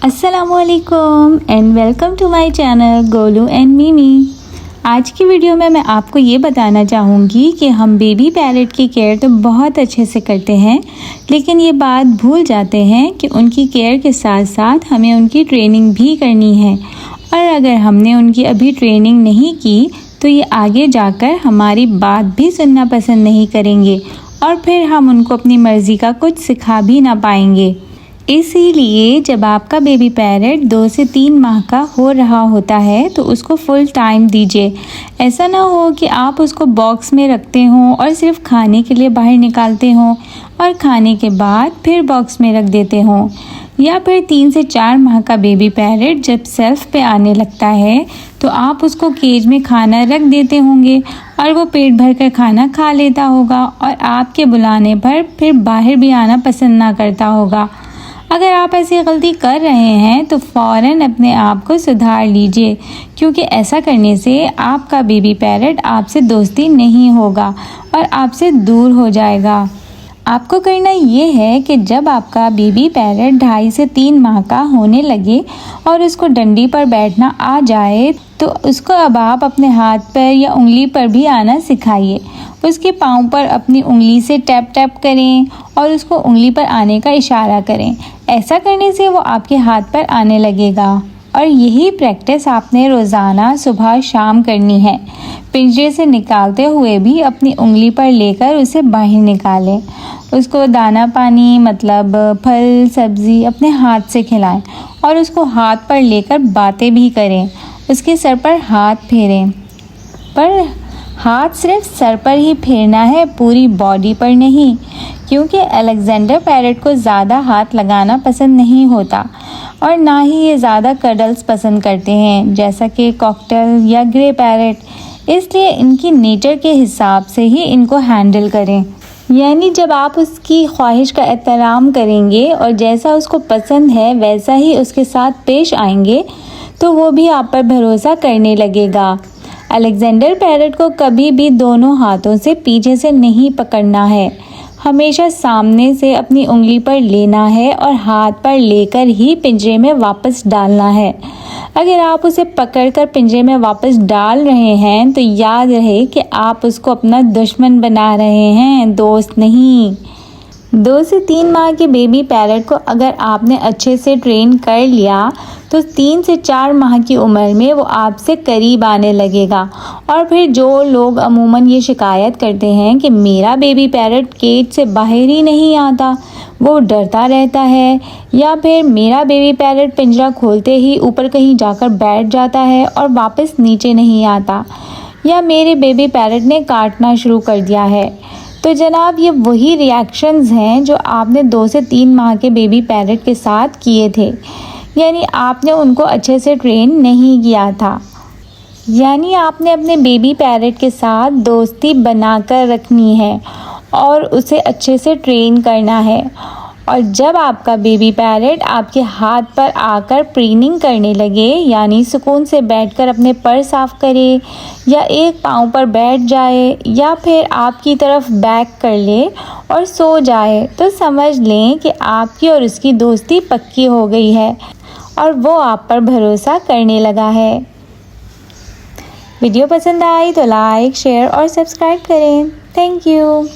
अस्सलामुअलैकुम and welcome to my channel Golu and Mimi. आज की वीडियो में मैं आपको ये बताना चाहूँगी कि हम बेबी पैरट की केयर तो बहुत अच्छे से करते हैं, लेकिन ये बात भूल जाते हैं कि उनकी केयर के साथ साथ हमें उनकी ट्रेनिंग भी करनी है। और अगर हमने उनकी अभी ट्रेनिंग नहीं की तो ये आगे जाकर हमारी बात भी सुनना पसंद नहीं करेंगे और फिर हम उनको अपनी मर्ज़ी का कुछ सिखा भी ना पाएंगे। इसीलिए जब आपका बेबी पैरट 2 से 3 माह का हो रहा होता है तो उसको फुल टाइम दीजिए। ऐसा ना हो कि आप उसको बॉक्स में रखते हों और सिर्फ खाने के लिए बाहर निकालते हों और खाने के बाद फिर बॉक्स में रख देते हों। या फिर 3 से 4 माह का बेबी पैरट जब सेल्फ पे आने लगता है तो आप उसको केज में खाना रख देते होंगे और वो पेट भर कर खाना खा लेता होगा और आपके बुलाने पर फिर बाहर भी आना पसंद ना करता होगा। अगर आप ऐसी गलती कर रहे हैं तो फ़ौरन अपने आप को सुधार लीजिए, क्योंकि ऐसा करने से आपका बेबी पैरट आपसे दोस्ती नहीं होगा और आपसे दूर हो जाएगा। आपको करना ये है कि जब आपका बेबी पैरट 2.5 से 3 माह का होने लगे और उसको डंडी पर बैठना आ जाए तो उसको अब आप अपने हाथ पर या उंगली पर भी आना सिखाइए। उसके पाँव पर अपनी उंगली से टैप टैप करें और उसको उंगली पर आने का इशारा करें। ऐसा करने से वो आपके हाथ पर आने लगेगा और यही प्रैक्टिस आपने रोज़ाना सुबह शाम करनी है। पिंजरे से निकालते हुए भी अपनी उंगली पर लेकर उसे बाहर निकालें। उसको दाना पानी मतलब फल सब्ज़ी अपने हाथ से खिलाएं और उसको हाथ पर लेकर बातें भी करें। उसके सर पर हाथ फेरें, पर हाथ सिर्फ सर पर ही फेरना है, पूरी बॉडी पर नहीं, क्योंकि अलेक्जेंडर पैरट को ज़्यादा हाथ लगाना पसंद नहीं होता और ना ही ये ज़्यादा कडल्स पसंद करते हैं जैसा कि कॉकटेल या ग्रे पैरट। इसलिए इनकी नेचर के हिसाब से ही इनको हैंडल करें, यानी जब आप उसकी ख्वाहिश का एहतराम करेंगे और जैसा उसको पसंद है वैसा ही उसके साथ पेश आएंगे तो वो भी आप पर भरोसा करने लगेगा। अलेक्जेंडर पैरट को कभी भी दोनों हाथों से पीछे से नहीं पकड़ना है, हमेशा सामने से अपनी उंगली पर लेना है और हाथ पर लेकर ही पिंजरे में वापस डालना है। अगर आप उसे पकड़कर पिंजरे में वापस डाल रहे हैं तो याद रहे कि आप उसको अपना दुश्मन बना रहे हैं, दोस्त नहीं। 2 से 3 माह के बेबी पैरट को अगर आपने अच्छे से ट्रेन कर लिया तो 3 से 4 माह की उम्र में वो आपसे करीब आने लगेगा। और फिर जो लोग अमूमन ये शिकायत करते हैं कि मेरा बेबी पैरट केज से बाहर ही नहीं आता, वो डरता रहता है, या फिर मेरा बेबी पैरट पिंजरा खोलते ही ऊपर कहीं जाकर बैठ जाता है और वापस नीचे नहीं आता, या मेरे बेबी पैरट ने काटना शुरू कर दिया है, तो जनाब ये वही रिएक्शंस हैं जो आपने 2 से 3 माह के बेबी पैरट के साथ किए थे, यानी आपने उनको अच्छे से ट्रेन नहीं किया था। यानी आपने अपने बेबी पैरट के साथ दोस्ती बनाकर रखनी है और उसे अच्छे से ट्रेन करना है। और जब आपका बेबी पैरट आपके हाथ पर आकर प्रीनिंग करने लगे, यानी सुकून से बैठकर अपने पर साफ़ करे या एक पाँव पर बैठ जाए या फिर आपकी तरफ बैक कर ले और सो जाए, तो समझ लें कि आपकी और उसकी दोस्ती पक्की हो गई है और वो आप पर भरोसा करने लगा है। वीडियो पसंद आई तो लाइक शेयर और सब्सक्राइब करें। Thank you.